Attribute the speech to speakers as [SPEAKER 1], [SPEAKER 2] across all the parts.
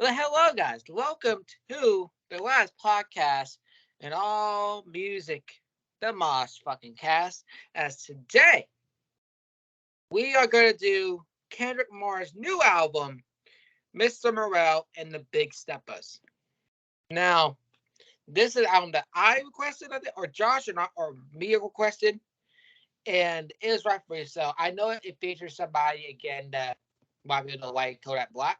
[SPEAKER 1] Well, hello, guys. Welcome to the last podcast in all music, the Mosh fucking cast. As today, we are going to do Kendrick Lamar's new album, Mr. Morale and the Big Steppers. Now, this is an album that I requested, I think, or Josh or Mia requested, and it is rightfully so. I know it features somebody, again, that a lot of people don't like, Kodak Black,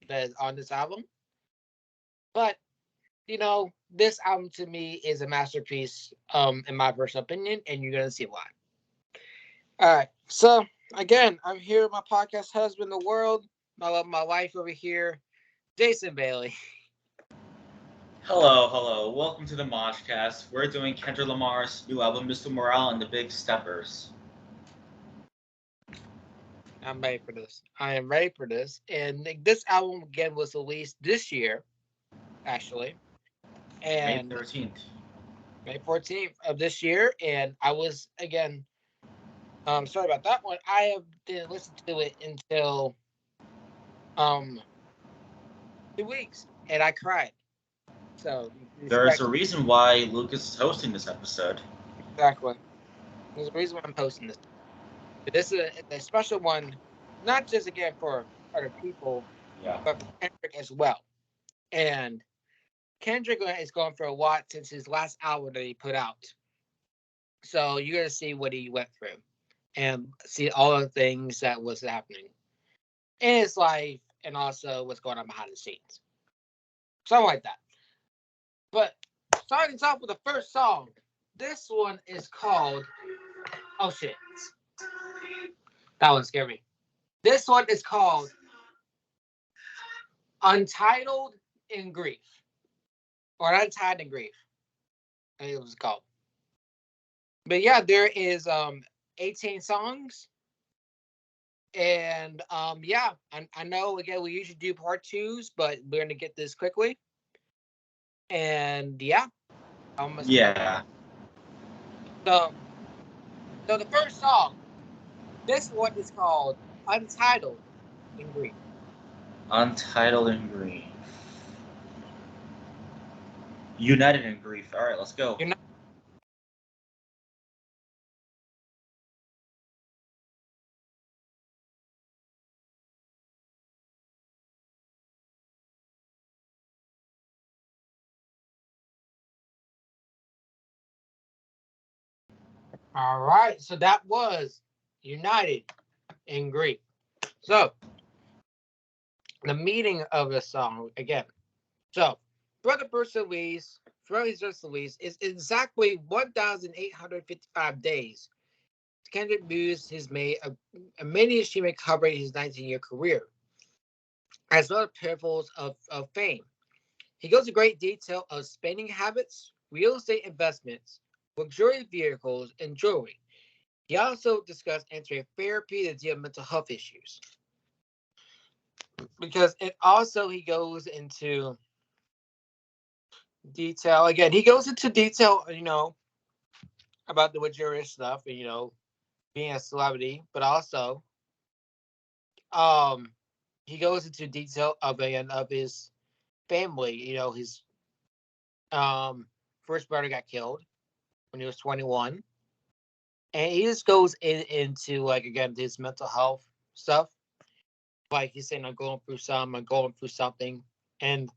[SPEAKER 1] that is on this album. But this album to me is a masterpiece, in my personal opinion, and you're gonna see why. All right. So again, I'm here with my podcast husband, the world, my wife over here, Jason Bailey.
[SPEAKER 2] Hello. Welcome to the MoshCast. We're doing Kendrick Lamar's new album, Mr. Morale and the Big Steppers.
[SPEAKER 1] I'm ready for this. I am ready for this. And this album again was released this year, actually, and
[SPEAKER 2] May 13th.
[SPEAKER 1] May 14th of this year. And I was again, sorry about that one. I didn't listen to it until 2 weeks, and I cried. So
[SPEAKER 2] There's a reason why Lucas is hosting this episode.
[SPEAKER 1] Exactly. There's a reason why I'm posting this. This is a special one, not just again for other people, but for Kendrick as well. And Kendrick is going for a lot since his last album that he put out. So you're gonna see what he went through and see all the things that was happening in his life and also what's going on behind the scenes. Something like that. But starting off with the first song, this one is called, oh shit, that one scared me. This one is called Untitled in Grief, or Untied in Grief, I think it was called. But yeah, there is 18 songs. And yeah, I know again we usually do part twos, but we're gonna get this quickly. And yeah,
[SPEAKER 2] Yeah.
[SPEAKER 1] So the first song, this one is called Untitled in Grief.
[SPEAKER 2] Untitled in Grief. United in Grief. All right, let's go.
[SPEAKER 1] All right, so that was United in Grief. So the meaning of the song again. So Brother Bruce Louise, Brother Just Louise is exactly 1,855 days. Kendrick Muse has made a many achievement covering his 19-year career, as well as parables of fame. He goes into great detail of spending habits, real estate investments, luxurious vehicles, and jewelry. He also discussed entering therapy to deal with mental health issues. Because it also he goes into detail again. He goes into detail, about the luxurious stuff and being a celebrity, but also he goes into detail of his family. His first brother got killed when he was 21, and he just goes into like again his mental health stuff. Like he's saying, I'm going through something, and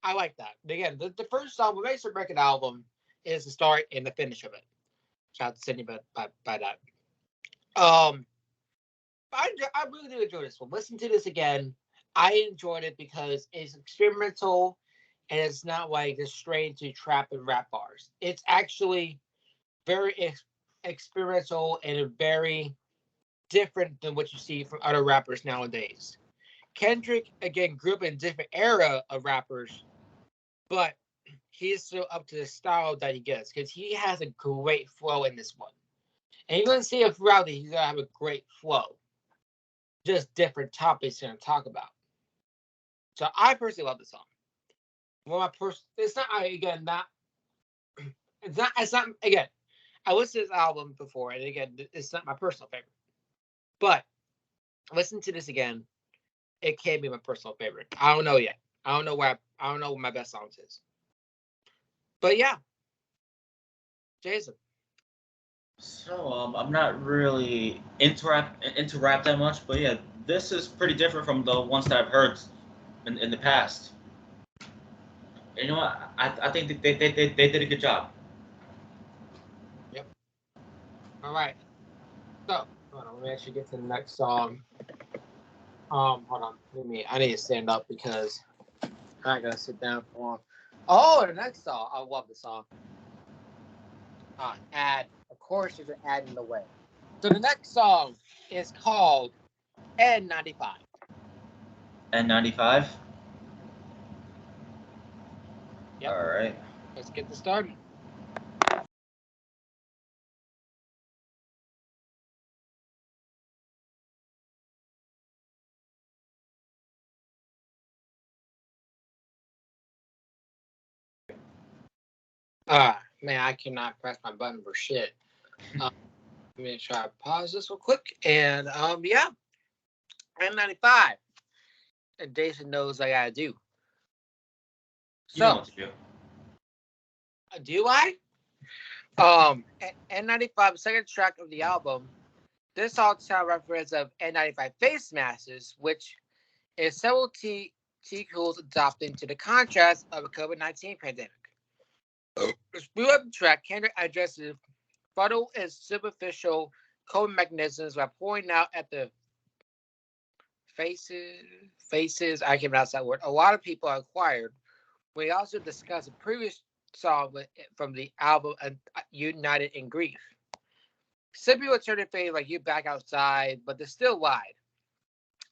[SPEAKER 1] I like that. Again, the first song, what makes a record album, is the start and the finish of it. Shout out to Sydney by that. I really do enjoy this one. Listen to this again. I enjoyed it because it's experimental and it's not like just straight to trap and rap bars. It's actually very experimental and very different than what you see from other rappers nowadays. Kendrick, again, grew up in a different era of rappers, but he's still up to the style that he gets because he has a great flow in this one. And you're going to see it throughout he's going to have a great flow. Just different topics to talk about. So I personally love the song. Well, it's not again. I listened to this album before, and again, it's not my personal favorite. But listen to this again. it can't be my personal favorite. I don't know yet. I don't know I don't know what my best songs is. But yeah, Jason.
[SPEAKER 2] So I'm not really into rap that much, but yeah, this is pretty different from the ones that I've heard in the past. And you know what? I think they did a good job.
[SPEAKER 1] Yep. All right. So hold on, let me actually get to the next song. Hold on. I need to stand up because I'm not gonna sit down for long. Oh, the next song. I love the song. Ad. Of course, there's an ad in the way. So the next song is called N95.
[SPEAKER 2] N95.
[SPEAKER 1] Yep.
[SPEAKER 2] All right.
[SPEAKER 1] Let's get this started. Man, I cannot press my button for shit. Let me try to pause this real quick. And yeah, N95. And Jason knows I gotta do.
[SPEAKER 2] You know
[SPEAKER 1] So,
[SPEAKER 2] what to do.
[SPEAKER 1] do I? N95, second track of the album. This song tells reference of N95 face masks, which is several tools adopted to the contrast of a COVID-19 pandemic. Throughout up the track, Kendrick addresses subtle and superficial coping mechanisms by pointing out at the faces, I can't pronounce that word, a lot of people are acquired. We also discussed a previous song from the album United in Grief. Some people turn their face like you back outside, but they're still wide.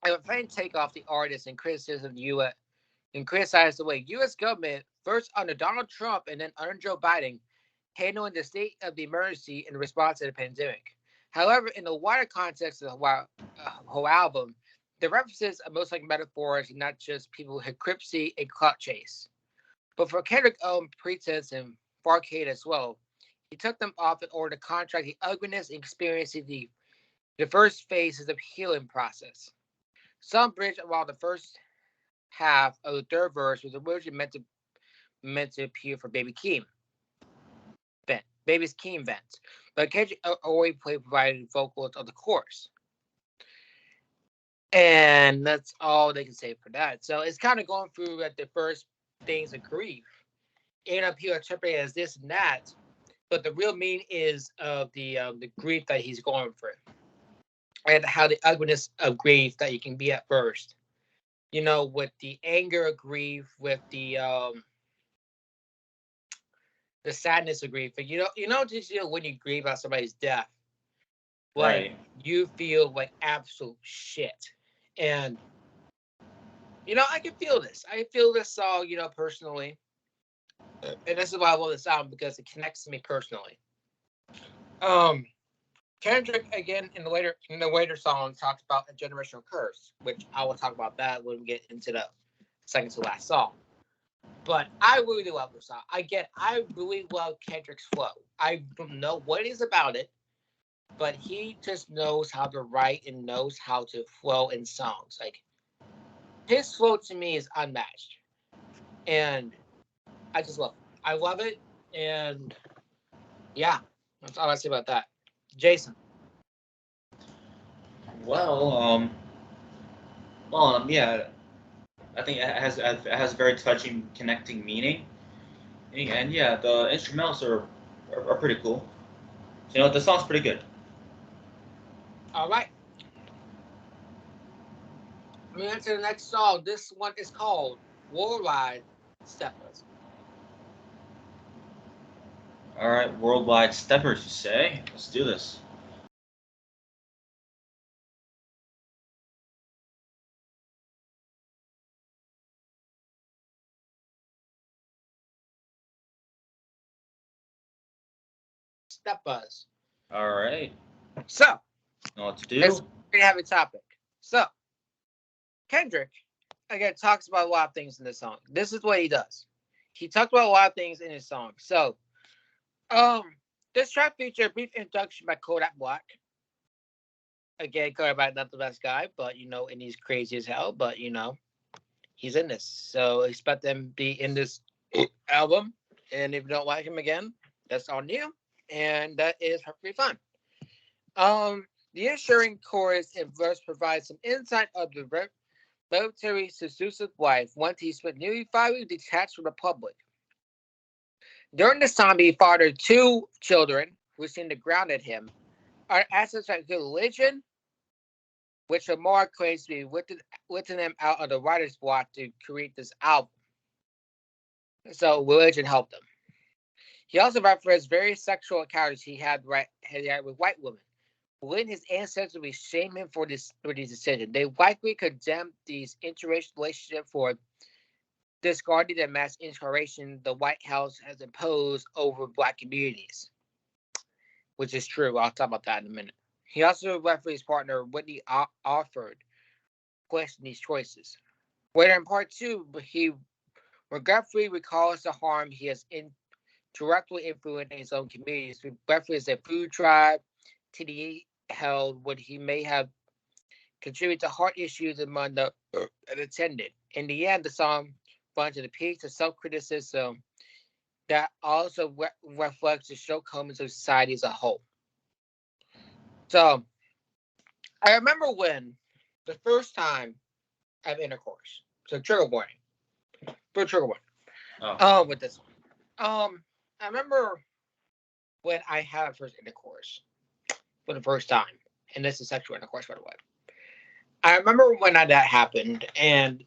[SPEAKER 1] I would try and take off the artist and criticism of the U.S. and criticize the way U.S. government, first under Donald Trump and then under Joe Biden, handling the state of the emergency in response to the pandemic. However, in the wider context of the whole album, the references are most like metaphors, not just people hypocrisy and clout chase. But for Kendrick's own pretense and Farcade as well, he took them off in order to contract the ugliness and experiencing the first phases of healing process. Some bridge while the first half of the third verse was originally meant to appear for Baby's Keem vent, but Kendrick already provided vocals of the chorus. And that's all they can say for that. So it's kind of going through at the first things of grief. And up here interpreted as this and that, but the real meaning is of the grief that he's going through. And how the ugliness of grief that you can be at first. You know, with the anger of grief, with the sadness of grief. And just when you grieve about somebody's death, like
[SPEAKER 2] Right.
[SPEAKER 1] you feel like absolute shit. And I can feel this. I feel this song, personally. And this is why I love this album because it connects to me personally. Kendrick again in the later song talks about a generational curse, which I will talk about that when we get into the second to last song. But I really love this song. I really love Kendrick's flow. I don't know what it is about it, but he just knows how to write and knows how to flow in songs. Like his flow to me is unmatched, and I just love it. I love it, and yeah, that's all I say about that. Jason.
[SPEAKER 2] Well, yeah. I think it has very touching, connecting meaning, and yeah, the instrumentals are pretty cool. So, the song's pretty good.
[SPEAKER 1] All right. Moving on to the next song. This one is called Worldwide Steppers.
[SPEAKER 2] All right, worldwide steppers, you say? Let's do this.
[SPEAKER 1] Steppers.
[SPEAKER 2] All right,
[SPEAKER 1] So,
[SPEAKER 2] know what to
[SPEAKER 1] it's
[SPEAKER 2] do.
[SPEAKER 1] a heavy topic. So, Kendrick, again, talks about a lot of things in this song. This is what he does. He talks about a lot of things in his song. So, um, this track features a brief introduction by Kodak Black. Again, Cartwright not the best guy, but and he's crazy as hell. But he's in this, so expect them to be in this album. And if you don't like him again, that's on you, and that is perfectly fine. The ensuring chorus and verse provides some insight of the military seductive wife once he spent nearly 5 years detached from the public. During this time, he fathered two children, which seemed to grounded him. Our assets like religion, which Lamar claims to be lifting them out of the writer's block to create this album. So religion helped him. He also referenced various sexual encounters he had with white women. When his ancestors would shame him for this decision, they likely condemned these interracial relationships for discarding the mass incarceration the White House has imposed over black communities, which is true. I'll talk about that in a minute. He also referenced his partner Whitney Alford question these choices. Later in part two, he regretfully recalls the harm he has directly influenced his own communities. He referenced a food tribe TDE held when he may have contributed to heart issues among the attended. In the end, the song finds a piece of self-criticism that also reflects the shortcomings of society as a whole. So, I remember when the first time I have intercourse. So trigger warning. For trigger warning. With this one. I remember when I had first intercourse for the first time, and this is sexual intercourse, by the way. I remember when that happened, and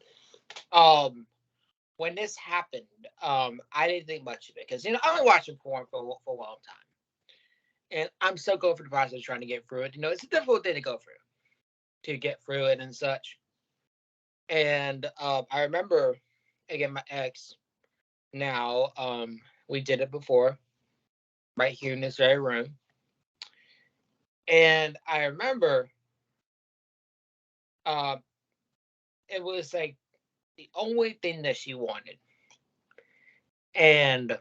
[SPEAKER 1] when this happened, I didn't think much of it because I've been watching porn for a long time, and I'm still going through the process of trying to get through it. It's a difficult thing to go through, to get through it and such. And I remember, again, my ex. Now, we did it before, right here in this very room, and I remember, it was like the only thing that she wanted. And,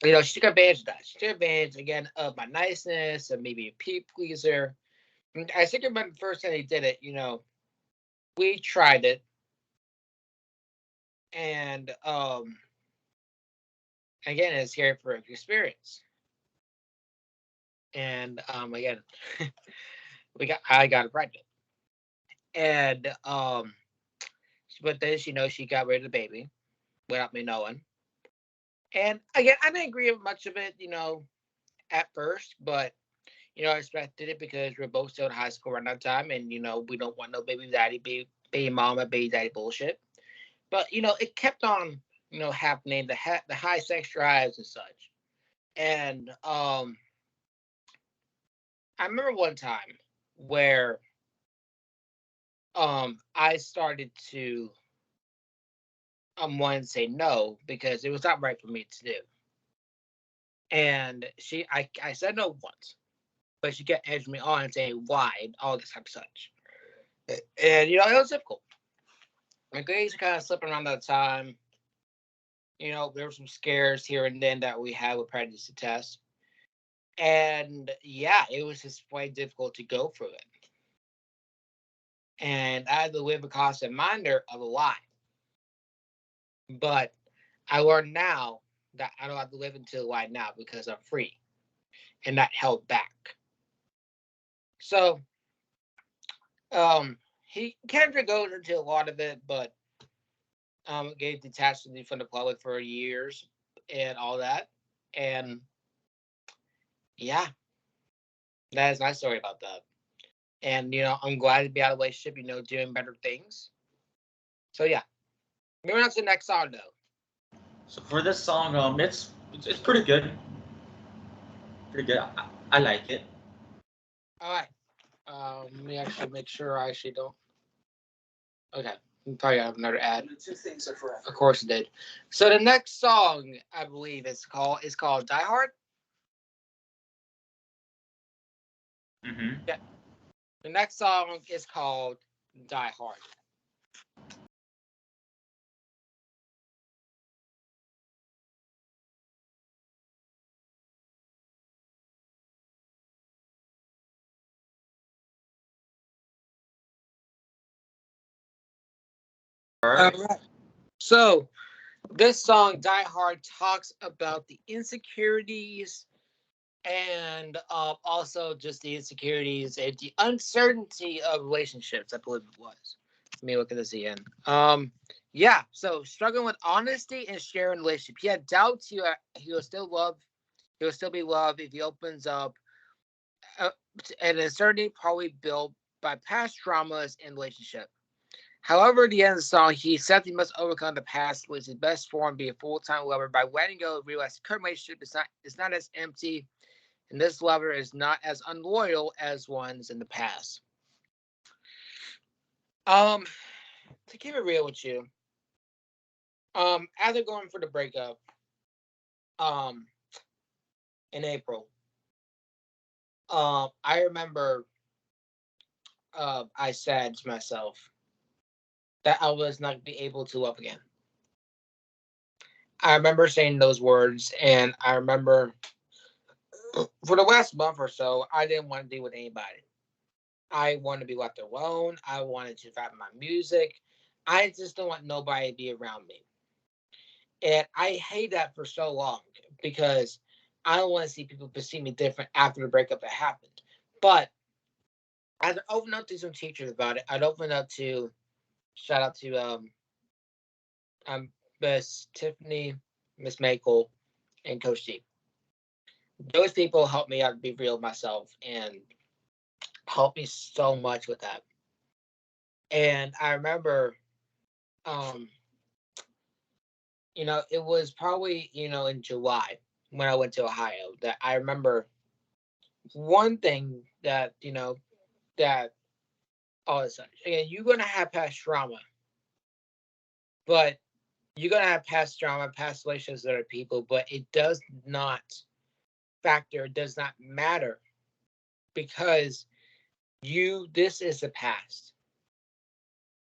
[SPEAKER 1] she took advantage of that. She took advantage, again, of my niceness and maybe a people pleaser. And I think about the first time they did it, we tried it. And, again, it's here for experience. And, again, I got pregnant. And, but then, she got rid of the baby without me knowing. And again, I didn't agree with much of it, at first, but I expected it because we're both still in high school around that time, and we don't want no baby daddy, baby mama, baby daddy bullshit. But it kept on, happening. The high sex drives and such. And I remember one time where I started to want to say no because it was not right for me to do. And I said no once, but she kept edging me on and saying why and all this type of such. And it was difficult. My grades were kind of slipping around that time. There were some scares here and then that we had with pregnancy tests. And yeah, it was just quite difficult to go through it. And I had to live a constant reminder of a lie. But I learned now that I don't have to live into a lie now because I'm free. And that held back. So, Kendrick goes into a lot of it, but gave detached from the public for years and all that. And yeah, that is my story about that. And I'm glad to be out of the relationship, doing better things. So yeah. Moving on to the next song though.
[SPEAKER 2] So for this song, it's pretty good. Pretty good. I like it.
[SPEAKER 1] All right. Let me actually make sure I actually don't. Okay. We probably have another ad. The two things are forever. Of course it did. So the next song, I believe, is called Die Hard.
[SPEAKER 2] Mm-hmm.
[SPEAKER 1] Yeah. The next song is called Die Hard.
[SPEAKER 2] right.
[SPEAKER 1] All right. So this song, Die Hard, talks about the insecurities and also just the insecurities and the uncertainty of relationships. I believe it was. Let me look at this again. Yeah. So struggling with honesty and sharing relationship. He had doubts. He will still love. He will still be loved if he opens up. Uh, and uncertainty probably built by past traumas in relationship. However, at the end of the song, he said he must overcome the past, which is best form be a full-time lover by letting go, realize the current relationship is not as empty, and this lover is not as unloyal as ones in the past. Um, to keep it real with you, after going for the breakup, um, in April, I remember, I said to myself that I was not be able to love again. I remember saying those words, and I remember for the last month or so, I didn't want to deal with anybody. I wanted to be left alone. I wanted to write my music. I just don't want nobody to be around me. And I hate that for so long because I don't want to see people perceive me different after the breakup that happened. But I'd open up to some teachers about it. I'd open up to shout out to Miss Tiffany, Miss Makel, and Coach T. Those people helped me out to be real myself and helped me so much with that. And I remember, um, it was probably, in July when I went to Ohio that I remember one thing that, that all of a sudden, again, you're going to have past trauma, but you're going to have past trauma, past relationships with other people, but it does not it does not matter because this is the past.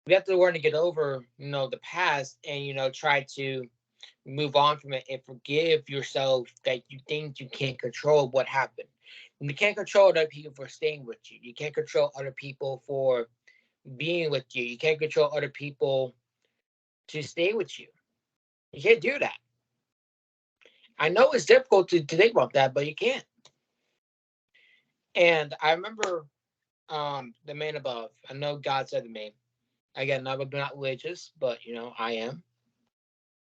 [SPEAKER 1] You have to learn to get over, the past and, try to move on from it and forgive yourself that you think you can't control what happened. And you can't control other people for staying with you. You can't control other people for being with you. You can't control other people to stay with you. You can't do that. I know it's difficult to think about that, but you can't. And I remember the man above. I know God said to me, again, I'm not religious, but I am.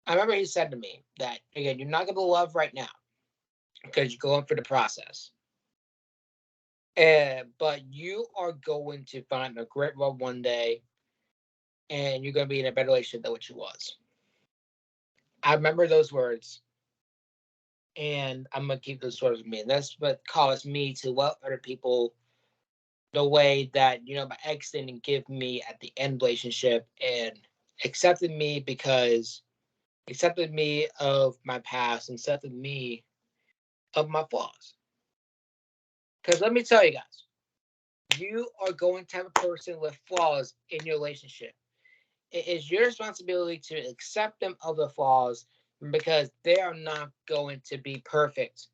[SPEAKER 1] I remember he said to me that again, you're not gonna love right now because you're going for the process. But you are going to find a great love one day, and you're going to be in a better relationship than what you was. I remember those words, and I'm going to keep those words with me. And that's what caused me to love other people the way that, my ex didn't give me at the end relationship and accepted me accepted me of my past, accepted me of my flaws. Because let me tell you guys, you are going to have a person with flaws in your relationship. It is your responsibility to accept them of the flaws because they are not going to be perfect.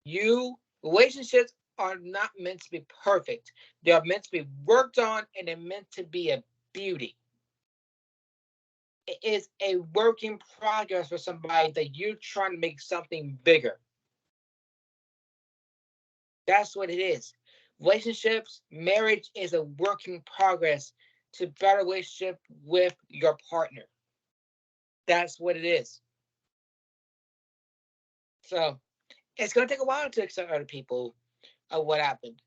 [SPEAKER 1] Relationships are not meant to be perfect. They are meant to be worked on and they're meant to be a beauty. It is a work in progress for somebody that you're trying to make something bigger. That's what it is. Relationships, marriage is a work in progress to better relationship with your partner. That's what it is. So it's going to take a while to accept other people of what happened.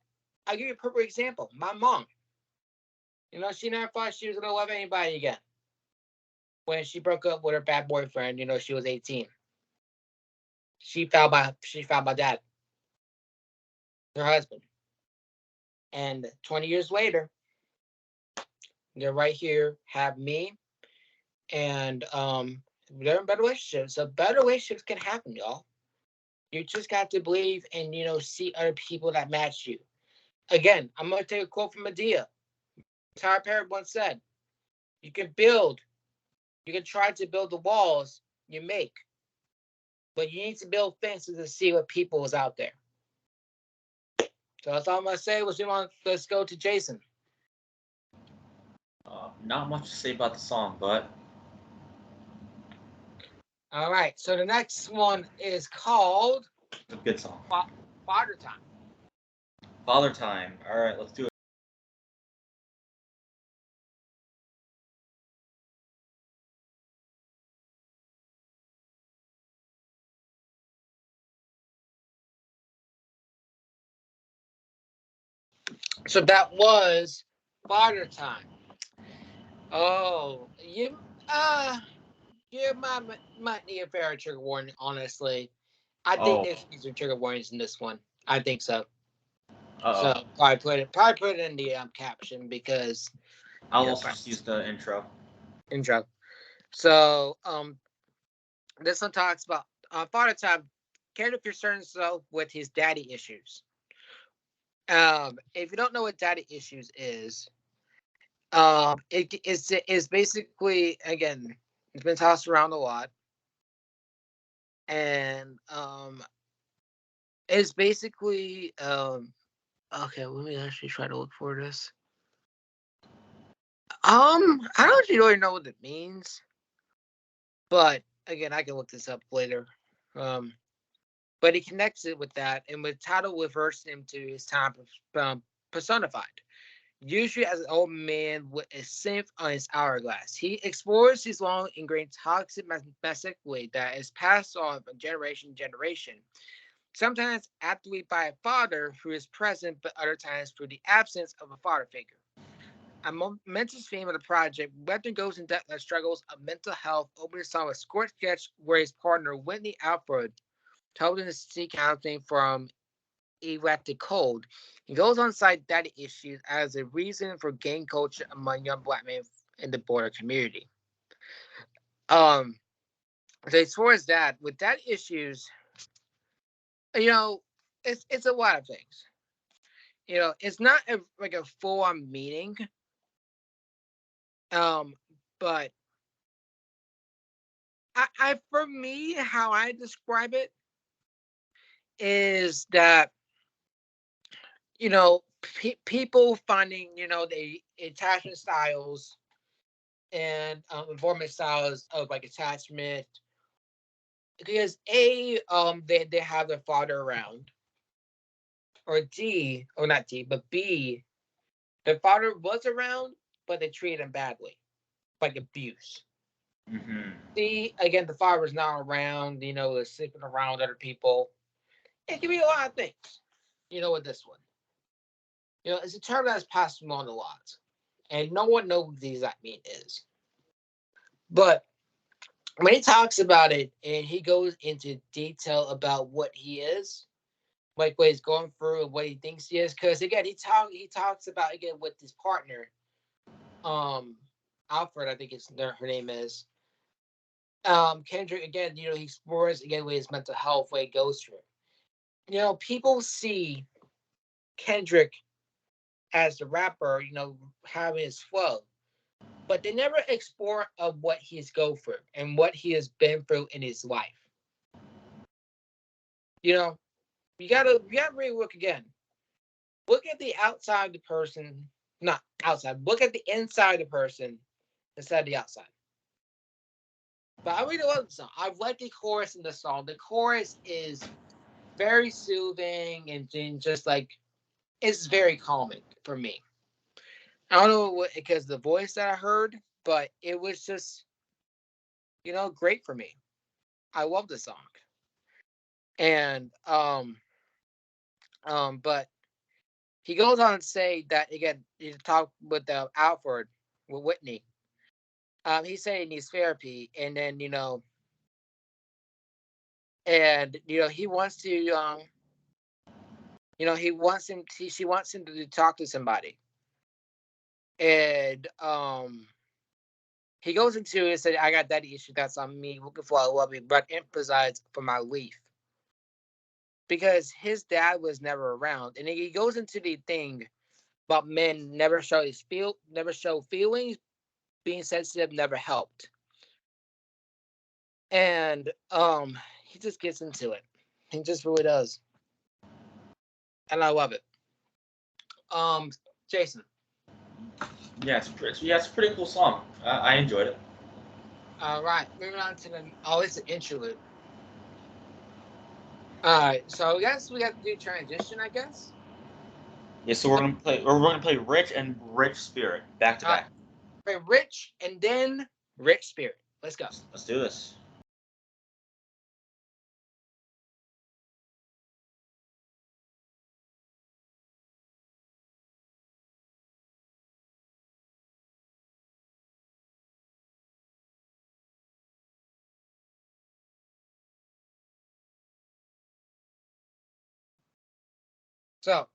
[SPEAKER 1] I'll give you a perfect example. My mom, she never thought she was going to love anybody again. When she broke up with her bad boyfriend, she was 18. She found my dad, her husband. And 20 years later, they're right here, have me, and they're in better relationships. So better relationships can happen, y'all. You just got to believe and, see other people that match you. Again, I'm going to take a quote from Medea. Tyler Perry once said, you can try to build the walls you make, but you need to build fences to see what people is out there. So that's all I'm going to say. Let's go to Jason.
[SPEAKER 2] Not much to say about the song, but
[SPEAKER 1] All right. So the next one is called
[SPEAKER 2] it's a good song.
[SPEAKER 1] Father Time.
[SPEAKER 2] Father Time. All right, let's do it.
[SPEAKER 1] So that was Father Time. Oh, you might need a fair trigger warning. Honestly, I think
[SPEAKER 2] Oh,
[SPEAKER 1] there's some trigger warnings in this one. I think so. So
[SPEAKER 2] uh-oh.
[SPEAKER 1] probably put it in the caption because
[SPEAKER 2] I'll
[SPEAKER 1] yeah,
[SPEAKER 2] also just use the intro.
[SPEAKER 1] intro. So this one talks about Father Time. Kendrick concerns himself with his daddy issues. If you don't know what daddy issues is basically, again, it's been tossed around a lot, and it's basically okay. Let me actually try to look for this. I don't really know what it means, but again, I can look this up later. Um, but he connects it with that, and with title reverts him to his time personified. Usually as an old man with a synth on his hourglass. He explores his long ingrained toxic masculinity that is passed on from generation to generation, sometimes actively by a father who is present, but other times through the absence of a father figure. A momentous theme of the project, Webton goes in depth on struggles of mental health, opening song with Squirt Sketch, where his partner Whitney Alford told him to seek counseling from erratic cold. He goes on site data issues as a reason for gang culture among young black men in the border community. Um, so as far as that, with data issues, you know, it's a lot of things. It's not like a full on meaning. Um, but I for me, how I describe it is that people finding the attachment styles and informant styles of like attachment because they have their father around, or D, or not D, but B, their father was around but they treated him badly, like abuse.
[SPEAKER 2] Mm-hmm.
[SPEAKER 1] C, again, the father was not around, they're sleeping around other people. It can be a lot of things. With this one, it's a term that's passed around a lot, and no one knows what the exact meaning is. But when he talks about it and he goes into detail about what he is, like what he's going through and what he thinks he is, because again, he talks about again with his partner, um, Alfred, I think her name is. Kendrick, again, he explores again with his mental health, what he goes through. People see Kendrick as the rapper, having his flow, but they never explore of what he's go through and what he has been through in his life. You know, you gotta really look again. Look at the outside of the person, not outside. Look at the inside of the person instead of the outside. But I really love the song. I like the chorus in the song. The chorus is very soothing and just like it's very calming for me. I don't know what because the voice that I heard, but it was just great for me. I love the song, and but he goes on to say that again. He talked with Alfred with Whitney. He said he needs therapy, and then he wants to she wants him to talk to somebody, and he goes into it and said, I got that issue, that's on me, looking for a loving, but emphasize for my leaf. Because his dad was never around. And he goes into the thing about men never show feelings, being sensitive never helped. And he just gets into it. He just really does. And I love it. Um, Jason.
[SPEAKER 2] Yeah, it's a pretty cool song. I enjoyed it.
[SPEAKER 1] All right, moving on to the. Oh, it's an interlude. All right, so I guess we have to do transition. I guess.
[SPEAKER 2] Yeah, so we're gonna play Rich and Rich Spirit back to
[SPEAKER 1] All right,
[SPEAKER 2] back.
[SPEAKER 1] play Rich and then Rich Spirit. Let's go.
[SPEAKER 2] Let's do this.
[SPEAKER 1] So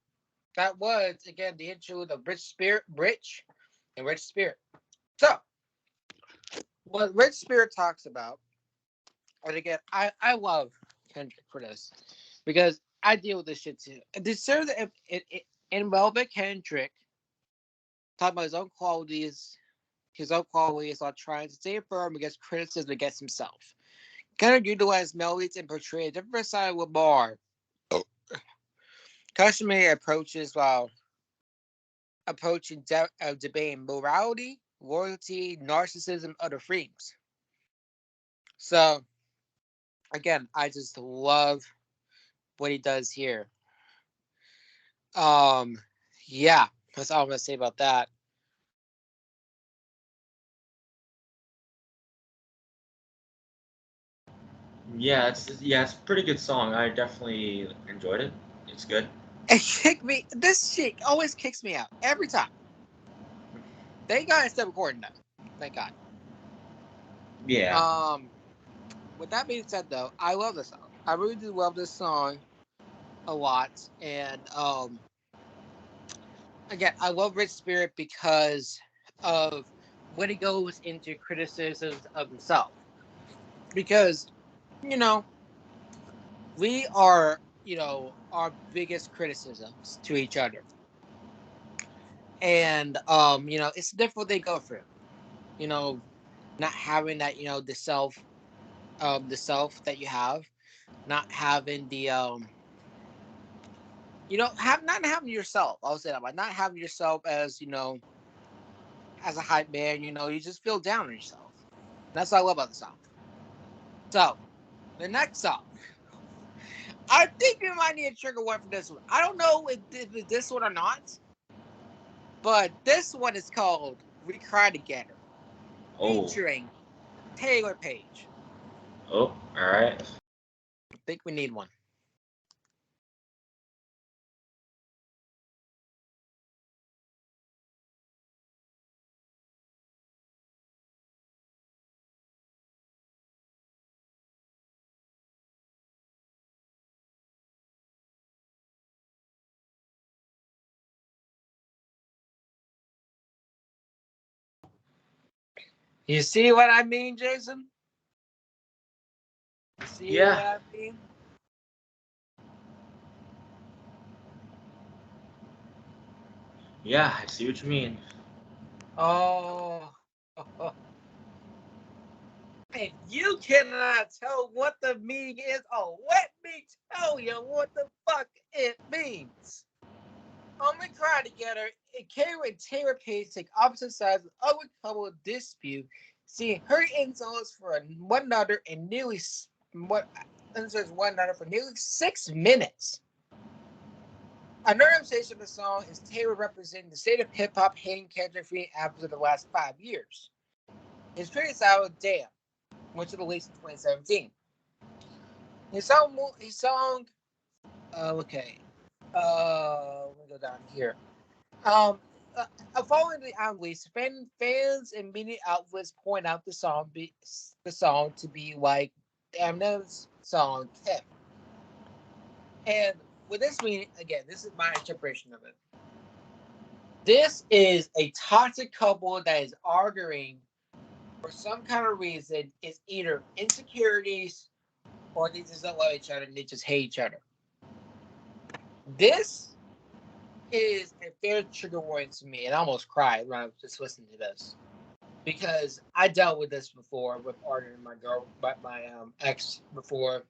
[SPEAKER 1] that was again the interlude of Rich Spirit, Rich and Rich Spirit. So what Rich Spirit talks about, and again, I love Kendrick for this because I deal with this shit too. And this serves in Velvet Kendrick talking about his own qualities while trying to stay firm against criticism against himself. Kendrick utilized melodies and portrayed a different side of Lamar. Customary approaches while approaching debating morality, loyalty, narcissism, other themes. So again, I just love what he does here. Um, yeah, that's all I'm gonna say about that.
[SPEAKER 2] It's a pretty good song. I definitely enjoyed it. It's good.
[SPEAKER 1] It kicked me. This shit always kicks me out every time. Thank God I still recording that. Thank God.
[SPEAKER 2] Yeah.
[SPEAKER 1] Um, with that being said, though, I love this song. I really do love this song a lot, and again, I love Rich Spirit because of when he goes into criticisms of himself. Because you know we are our biggest criticisms to each other, and it's difficult they go through. You know, not having that the self that you have, not having the have not having yourself. I'll say that, but not having yourself as as a hype man. You just feel down on yourself. That's what I love about the song. So the next song, I think we might need a trigger word for this one. I don't know if it's this one or not, but this one is called "We Cry Together,"
[SPEAKER 2] Oh.
[SPEAKER 1] featuring Taylor Page.
[SPEAKER 2] Oh. All right.
[SPEAKER 1] I think we need one. You see what I mean, Jason? You see what
[SPEAKER 2] Yeah.
[SPEAKER 1] I mean?
[SPEAKER 2] Yeah. I see what you mean.
[SPEAKER 1] Oh, if you cannot tell what the meaning is, oh, let me tell you what the fuck it means. On We Cry Together, it came with Taylor Page take opposite sides of a couple dispute, seeing her insults for one another in nearly what insults one another for nearly 6 minutes. Another obsession of the song is Taylor representing the state of hip hop hating Kendrick free apples of the last 5 years. His previous album, Damn, which was released in 2017. His song, okay, let me go down here. Um, Following the album release, fans and media outlets point out the song to be like Eminem's song "Kim." And with this meaning, again, this is my interpretation of it. This is a toxic couple that is arguing for some kind of reason. It's either insecurities or they just don't love each other and they just hate each other. This is a fair trigger warning to me, and I almost cried when I was just listening to this because I dealt with this before with arguing my ex before.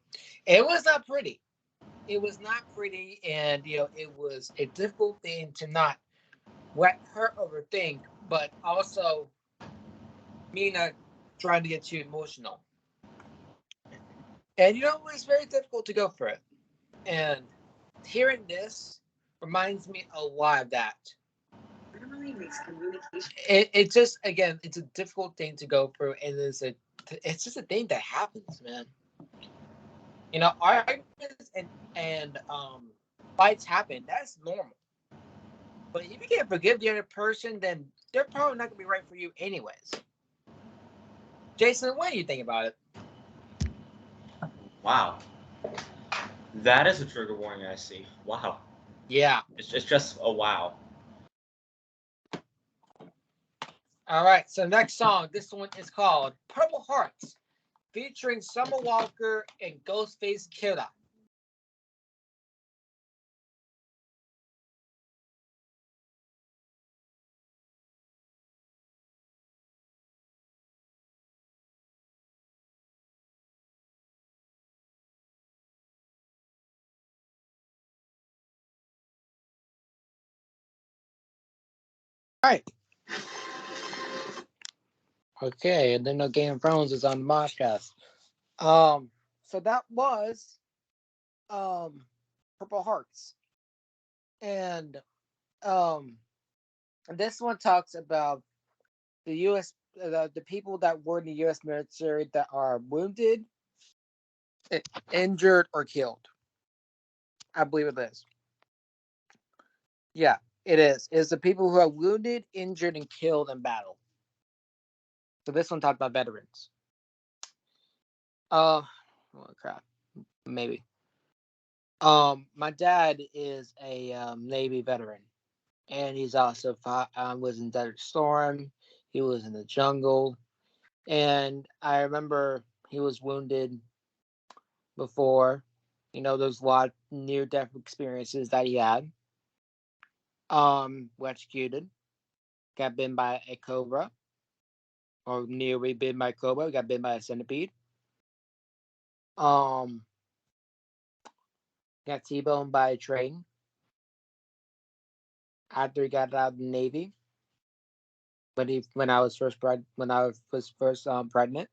[SPEAKER 1] It was not pretty. It was not pretty, and it was a difficult thing to not let her overthink but also me not trying to get too emotional. And it's very difficult to go for it. And hearing this reminds me a lot of that. It just, again, it's a difficult thing to go through, and it's just a thing that happens, man. Arguments and fights happen. That's normal. But if you can't forgive the other person, then they're probably not gonna be right for you, anyways. Jason, what do you think about it?
[SPEAKER 2] Wow. That is a trigger warning I see. Wow.
[SPEAKER 1] Yeah.
[SPEAKER 2] It's just a wow.
[SPEAKER 1] All right. So next song, this one is called "Purple Hearts," featuring Summer Walker and Ghostface Killah. All right. Okay, and then no Game of Thrones is on the MoshCast. So that was Purple Hearts, and this one talks about the U.S. The people that were in the U.S. military that are wounded, injured, or killed. I believe it is. Yeah, it is. It's the people who are wounded, injured, and killed in battle. So this one talked about veterans. Oh crap, maybe. My dad is a Navy veteran, and he's also was in Desert Storm. He was in the jungle, and I remember he was wounded before. There's a lot of near-death experiences that he had. Was executed, got bitten by a cobra, or nearly bitten by a cobra, got bitten by a centipede. Um, got T-boned by a train after he got out of the Navy. When I was first pregnant.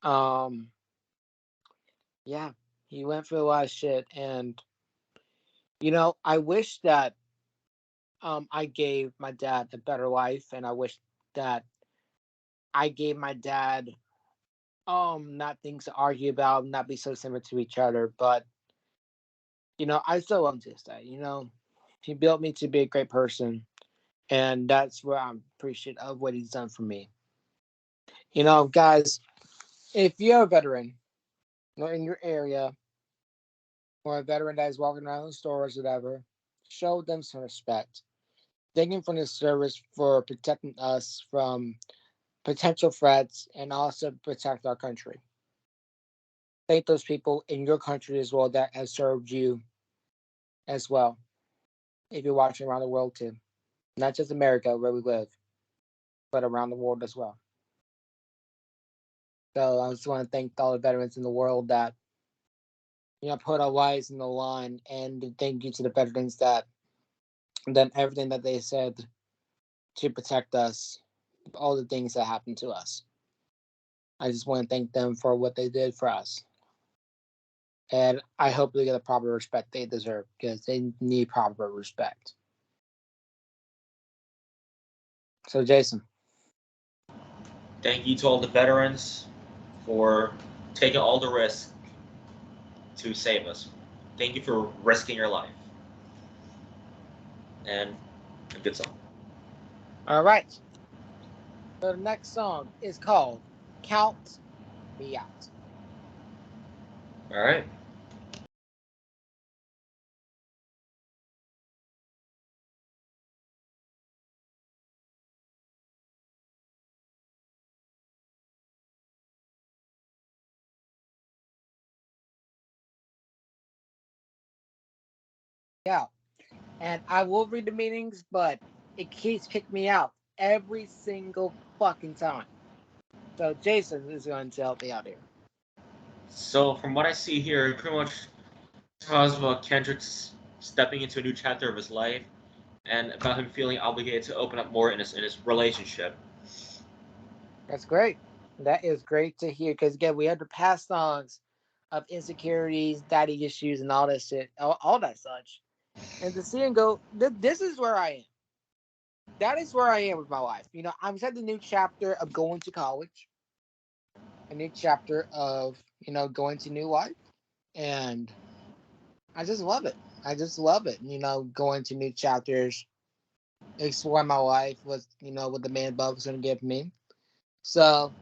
[SPEAKER 1] Um, yeah, he went through a lot of shit, and I wish that I gave my dad a better life, and I wish that I gave my dad not things to argue about, not be so similar to each other, but I still love him to say, he built me to be a great person, and that's where I'm appreciative of what he's done for me. Guys, if you're a veteran or in your area, or a veteran that is walking around the stores or whatever, show them some respect. Thank them for their service, for protecting us from potential threats, and also protect our country. Thank those people in your country as well that have served you as well. If you're watching around the world too, not just America where we live, but around the world as well. So I just want to thank all the veterans in the world that put our lives in the line, and thank you to the veterans that done everything that they said to protect us, all the things that happened to us. I just want to thank them for what they did for us. And I hope they get the proper respect they deserve, because they need proper respect. So, Jason.
[SPEAKER 2] Thank you to all the veterans for taking all the risk to save us. Thank you for risking your life. And a good song.
[SPEAKER 1] All right. So the next song is called Count Me Out.
[SPEAKER 2] All right.
[SPEAKER 1] Yeah. And I will read the meanings, but it keeps kicking me out every single fucking time. So Jason is going to help me out here.
[SPEAKER 2] So from what I see here, it pretty much talks about Kendrick stepping into a new chapter of his life, and about him feeling obligated to open up more in his relationship.
[SPEAKER 1] That's great. That is great to hear because again, we have the past songs of insecurities, daddy issues, and all that shit, all that such. And to see and go, this is where I am. That is where I am with my life. I'm at the new chapter of going to college, a new chapter of going to new life, and I just love it. I just love it. Going to new chapters, exploring my life with what the man above is going to give me. So,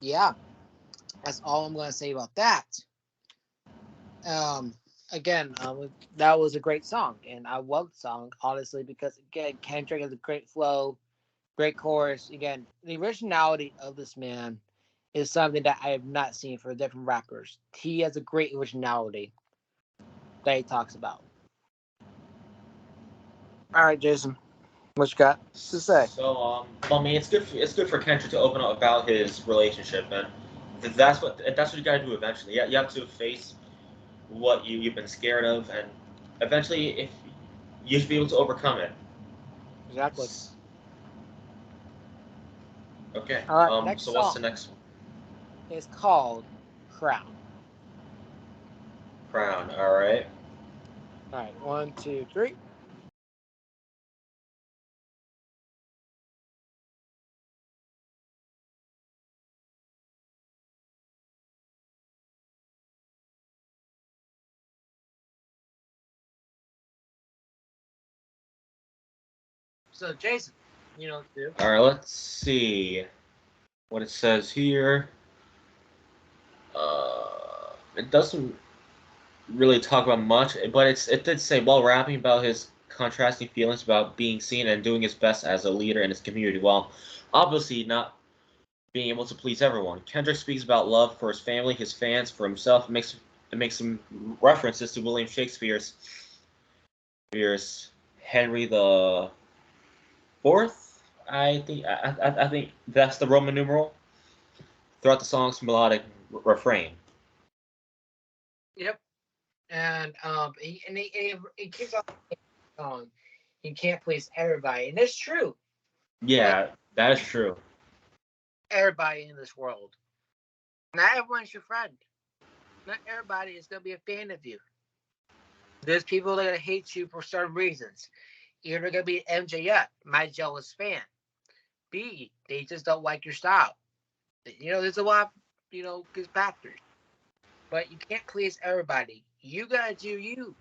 [SPEAKER 1] yeah, that's all I'm going to say about that. Again, that was a great song, and I love the song honestly because again, Kendrick has a great flow, great chorus. Again, the originality of this man is something that I have not seen for different rappers. He has a great originality that he talks about. All right, Jason, what you got to say?
[SPEAKER 2] So, I mean, it's good for Kendrick to open up about his relationship, and that's what you gotta do eventually. Yeah, you have to face what you've been scared of, and eventually, if you should be able to overcome it.
[SPEAKER 1] Exactly.
[SPEAKER 2] Okay.
[SPEAKER 1] All right, next
[SPEAKER 2] So what's
[SPEAKER 1] song
[SPEAKER 2] the next one?
[SPEAKER 1] is called Crown.
[SPEAKER 2] Crown. All right.
[SPEAKER 1] All right, 1, 2, 3. So, Jason, you know what to do.
[SPEAKER 2] All right. Let's see what it says here. It doesn't really talk about much, but it did say while rapping about his contrasting feelings about being seen and doing his best as a leader in his community, while obviously not being able to please everyone. Kendrick speaks about love for his family, his fans, for himself. It makes some references to William Shakespeare's Henry the Fourth. I think that's the Roman numeral throughout the song's melodic refrain.
[SPEAKER 1] Yep. And he keeps on song. He can't please everybody, and it's true. Like
[SPEAKER 2] Yeah, that is true.
[SPEAKER 1] everybody in this world, not everyone's your friend. Not everybody is gonna be a fan of you. There's people that are gonna hate you for certain reasons. Either gonna be MJF, my jealous fan. B, they just don't like your style. There's a lot of good factors, but you can't please everybody. You gotta do you.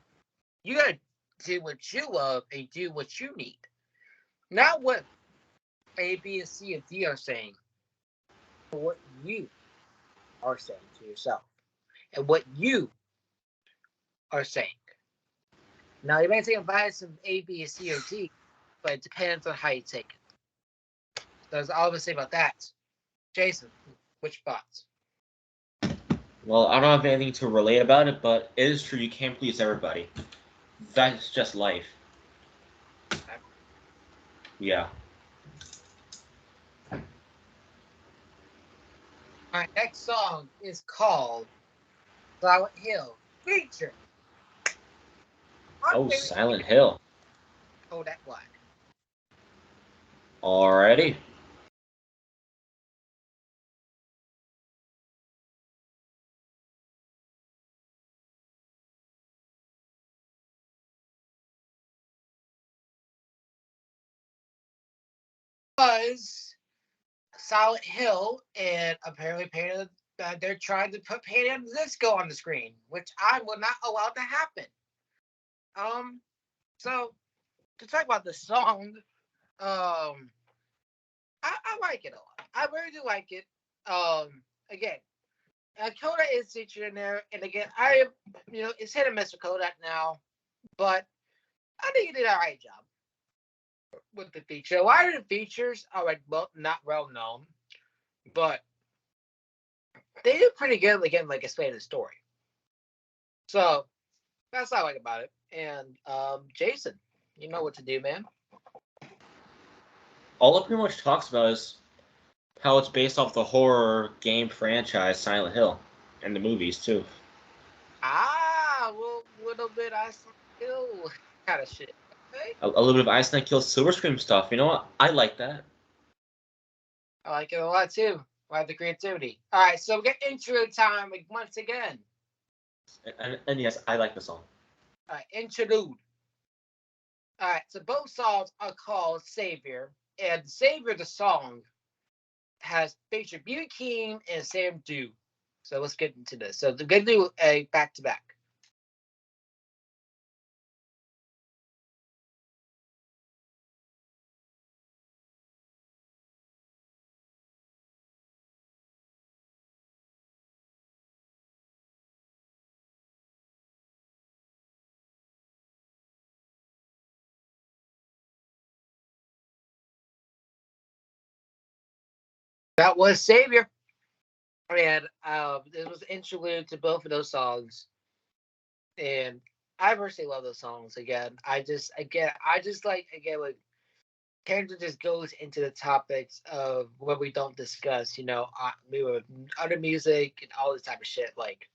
[SPEAKER 1] You gotta do what you love and do what you need. Not what A, B, and C, and D are saying, but what you are saying to yourself and what you are saying. Now, you might take advice from A, B, and C, or D, but it depends on how you take it. So that's all I'm going to say about that. Jason, which thoughts?
[SPEAKER 2] Well, I don't have anything to relate about it, but it is true you can't please everybody. That's just life. Yeah.
[SPEAKER 1] My next song is called Silent Hill, feature
[SPEAKER 2] Oh,
[SPEAKER 1] unfavorite
[SPEAKER 2] Silent Hill.
[SPEAKER 1] Kodak Black.
[SPEAKER 2] Alrighty.
[SPEAKER 1] Was Silent Hill and apparently they're trying to put Payday on Disco on the screen, which I will not allow to happen. Um, so to talk about the song, I like it a lot. I really do like it. Again, Kodak is featured in there, and again, it's hit and miss with Kodak now, but I think he did an alright job with the feature. A lot of the features are not well known, but they did pretty good. Again, like explain the story. So that's what I like about it. And Jason, you know what to do, man.
[SPEAKER 2] All it pretty much talks about is how it's based off the horror game franchise Silent Hill, and the movies too.
[SPEAKER 1] Well, little bit I still kind of shit.
[SPEAKER 2] A little bit of Ice Nine Kills Silver Scream stuff. You know what? I like that.
[SPEAKER 1] I like it a lot too. I like the creativity. All right, so we get intro time once again.
[SPEAKER 2] And yes, I like the song.
[SPEAKER 1] All right, interlude. All right, so both songs are called Savior, and Savior, the song, has featured B.B. King and Sam Dew. So let's get into this. So they're going to do a back-to-back. That was Savior. And it was interlude to both of those songs. And I personally love those songs. I just like when Kendrick just goes into the topics of what we don't discuss, with other music and all this type of shit. Like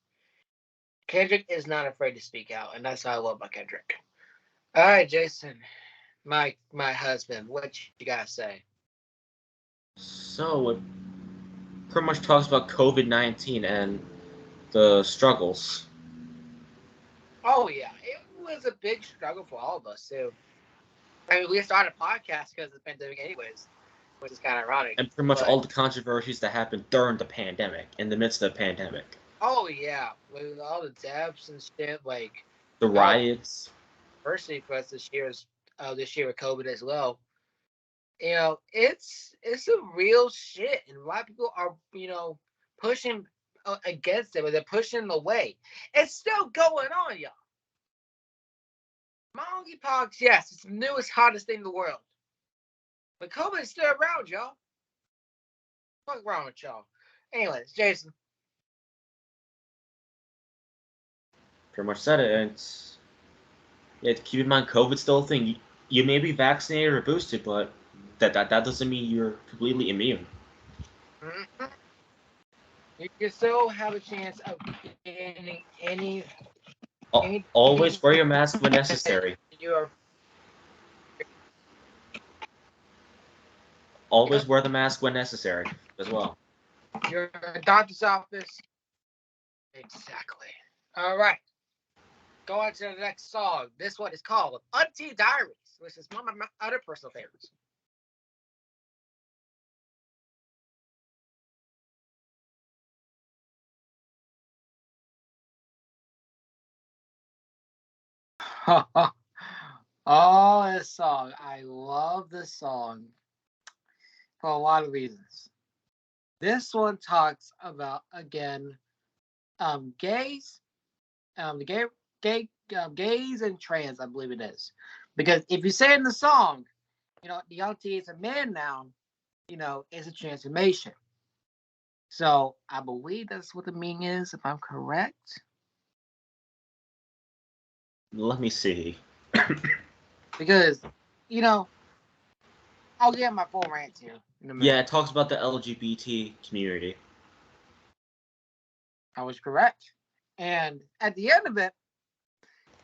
[SPEAKER 1] Kendrick is not afraid to speak out, and that's what I love about Kendrick. All right, Jason, my husband, what you gotta say?
[SPEAKER 2] So it pretty much talks about COVID-19 and the struggles.
[SPEAKER 1] Oh yeah, it was a big struggle for all of us too. I mean, we started a podcast because of the pandemic, anyways, which is kind of ironic.
[SPEAKER 2] And pretty much all the controversies that happened during the pandemic, in the midst of the pandemic.
[SPEAKER 1] Oh yeah, with all the deaths and shit, like
[SPEAKER 2] The riots.
[SPEAKER 1] Personally, for us this year with COVID as well. It's a real shit, and a lot of people are pushing against it, but they're pushing it away. It's still going on, y'all. Monkeypox, yes, it's the newest, hottest thing in the world, but COVID is still around, y'all. What's wrong with y'all? Anyways, Jason.
[SPEAKER 2] Pretty much said it. Keep in mind, COVID's still a thing. You may be vaccinated or boosted, but that doesn't mean you're completely immune.
[SPEAKER 1] Mm-hmm. You can still have a chance of getting any.
[SPEAKER 2] Always wear your mask when necessary. Always wear the mask when necessary as well.
[SPEAKER 1] Your doctor's office. Exactly. All right. Go on to the next song. This one is called Auntie Diaries, which is one of my other personal favorites. Oh, this song. I love this song for a lot of reasons. This one talks about, again, gays, gays and trans, I believe it is. Because if you say in the song, the auntie is a man now, it's a transformation. So I believe that's what the meaning is, if I'm correct.
[SPEAKER 2] Let me see.
[SPEAKER 1] Because, I'll get my full rant here in a minute.
[SPEAKER 2] Yeah, it talks about the LGBT community.
[SPEAKER 1] I was correct. And at the end of it,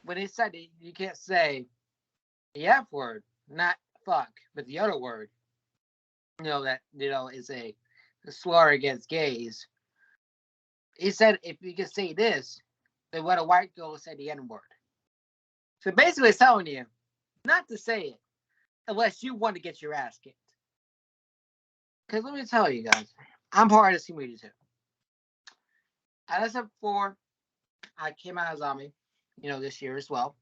[SPEAKER 1] when it said it, you can't say the F word, not fuck, but the other word, that, is a slur against gays. He said if you can say this, then what a white girl will say the N word. So basically it's telling you not to say it unless you want to get your ass kicked. Because let me tell you guys, I'm part of this community too. As I said before, I came out as zombie, this year as well.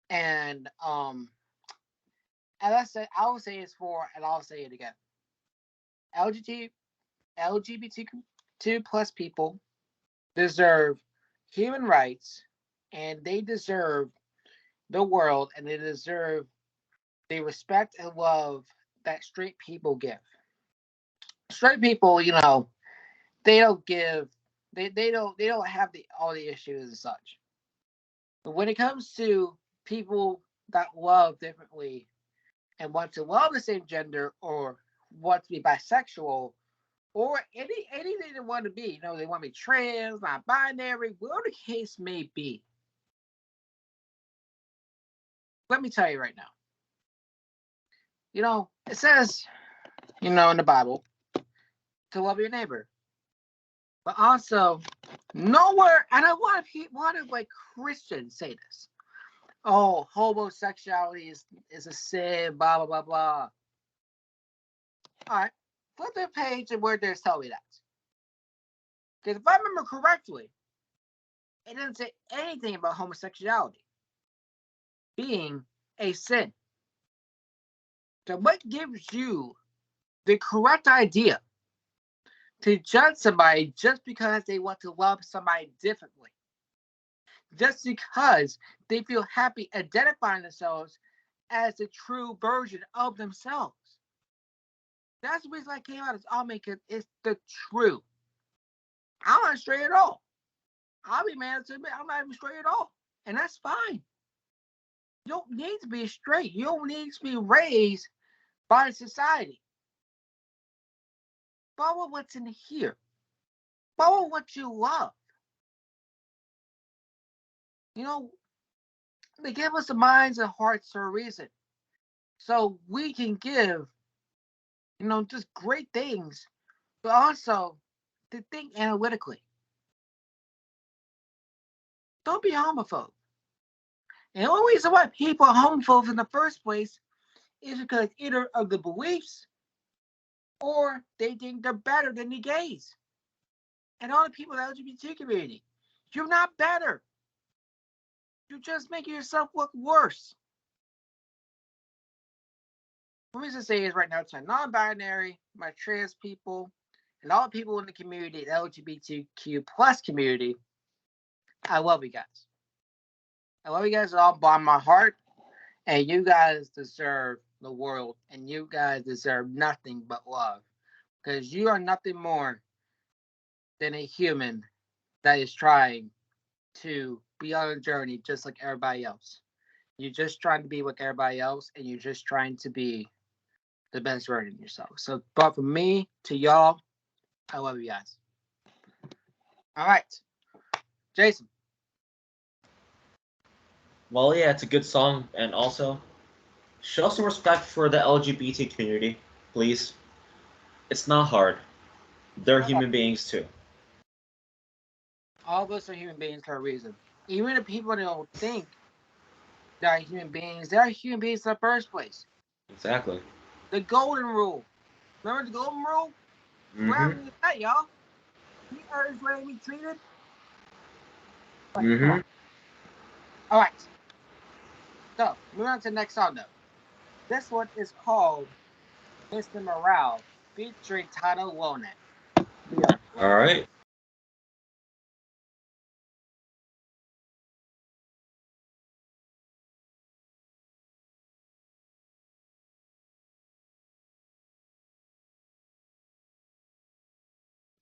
[SPEAKER 1] And as I said, I will say it's for, and I'll say it again. LGBTQ plus people deserve human rights, and they deserve the world, and they deserve the respect and love that straight people give. Straight people, they don't give, they don't have all the issues and such. But when it comes to people that love differently and want to love the same gender or want to be bisexual or anything they want to be, they want to be trans, not binary, whatever the case may be. let me tell you right now. It says, in the Bible, to love your neighbor. But also, nowhere, and I want to like Christians say this. Oh, homosexuality is a sin, blah, blah, blah, blah. All right, flip the page and where there's telling me that. Because if I remember correctly, it didn't say anything about homosexuality being a sin. So what gives you the correct idea to judge somebody just because they want to love somebody differently? Just because they feel happy identifying themselves as the true version of themselves. That's the reason I came out as I'll make it. It's the truth. I'm not straight at all. I'll be mad to admit I'm not even straight at all. And that's fine. You don't need to be straight. You don't need to be raised by society. Follow what's in here. Follow what you love. They give us the minds and hearts for a reason. So we can give, just great things, but also to think analytically. Don't be homophobe. And the only reason why people are homophobes in the first place is because either of the beliefs or they think they're better than the gays. And all the people in the LGBT community. You're not better. You're just making yourself look worse. Let me just say this right now to my non-binary, my trans people, and all the people in the community, the LGBTQ plus community. I love you guys. I love you guys with all by my heart. And you guys deserve the world. And you guys deserve nothing but love. Because you are nothing more than a human that is trying to be on a journey just like everybody else. You're just trying to be like everybody else. And you're just trying to be the best version of yourself. So, but from me to y'all, I love you guys. All right. Jason.
[SPEAKER 2] Well, yeah, it's a good song, and also show some respect for the LGBT community, please. It's not hard. They're human beings too.
[SPEAKER 1] All of us are human beings for a reason. Even if people don't think they're human beings in the first place.
[SPEAKER 2] Exactly.
[SPEAKER 1] The golden rule. Remember the golden rule? What happened to that, y'all? He earns the way to be treated. All right. So, moving on to the next song, though. This one is called Mr. Morale, featuring Tano Wonet.
[SPEAKER 2] All right.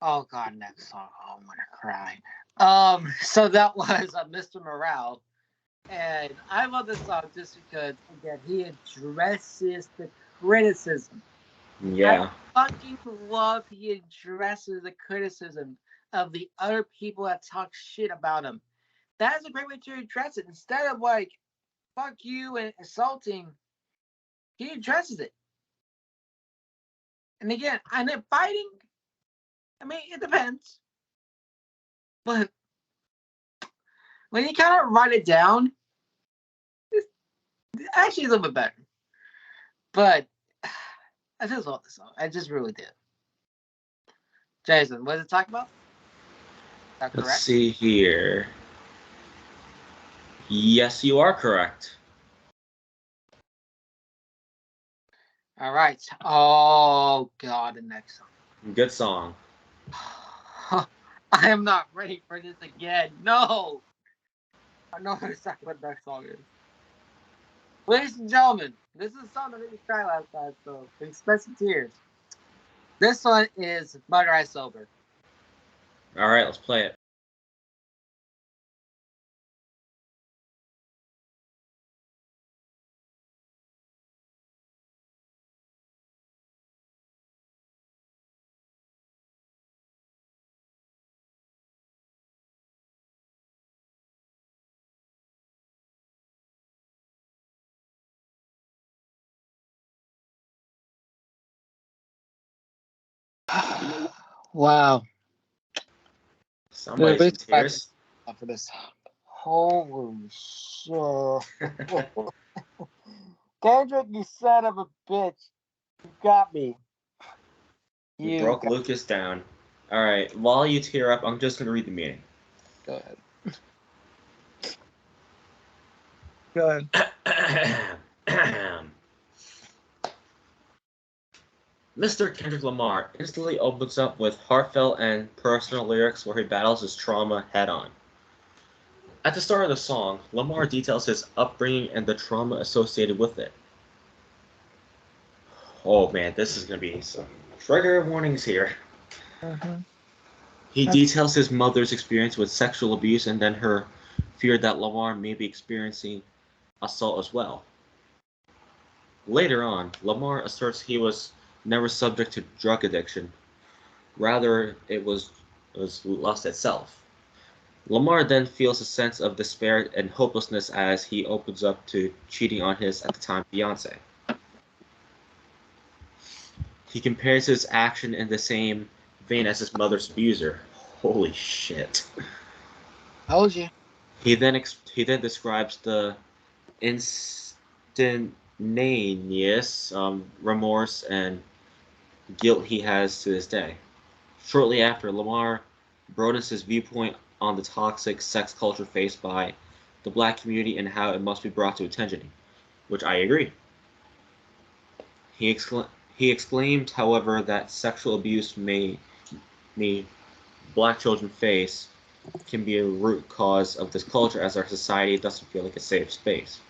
[SPEAKER 1] Oh, God, next song. Oh, I'm going to cry. So that was Mr. Morale. And I love this song just because, again, he addresses the criticism.
[SPEAKER 2] Yeah.
[SPEAKER 1] I fucking love he addresses the criticism of the other people that talk shit about him. That is a great way to address it. Instead of like, fuck you and insulting, he addresses it. And again, and then fighting, I mean, it depends. But when you kind of write it down, it's actually a little bit better. But I just love this song. I just really did. Jason, what does it talk about?
[SPEAKER 2] Let's see here. Yes, you are correct.
[SPEAKER 1] All right. Oh, God, the next song.
[SPEAKER 2] Good song.
[SPEAKER 1] I am not ready for this again. No. I know exactly what the next song is. Ladies and gentlemen, this is a song that made me cry last night, so expensive tears. This one is Mud Eye Sober.
[SPEAKER 2] All right, let's play it.
[SPEAKER 1] Wow.
[SPEAKER 2] Somebody's in tears.
[SPEAKER 1] For this. Holy shit. Kendrick, you son of a bitch. You got me.
[SPEAKER 2] You broke Lucas down. Alright, while you tear up, I'm just going to read the meaning.
[SPEAKER 1] Go ahead.
[SPEAKER 2] Mr. Kendrick Lamar instantly opens up with heartfelt and personal lyrics where he battles his trauma head-on. At the start of the song, Lamar details his upbringing and the trauma associated with it. Oh man, this is going to be some trigger warnings here. He details his mother's experience with sexual abuse and then her fear that Lamar may be experiencing assault as well. Later on, Lamar asserts he was never subject to drug addiction. Rather, it was lust itself. Lamar then feels a sense of despair and hopelessness as he opens up to cheating on his, at the time, fiancée. He compares his action in the same vein as his mother's abuser. Holy shit.
[SPEAKER 1] Told you.
[SPEAKER 2] He then describes the instantaneous remorse and guilt he has to this day. Shortly after, Lamar broadens his viewpoint on the toxic sex culture faced by the black community and how it must be brought to attention, which I agree. He exclaimed, however, that sexual abuse black children face can be a root cause of this culture as our society doesn't feel like a safe space.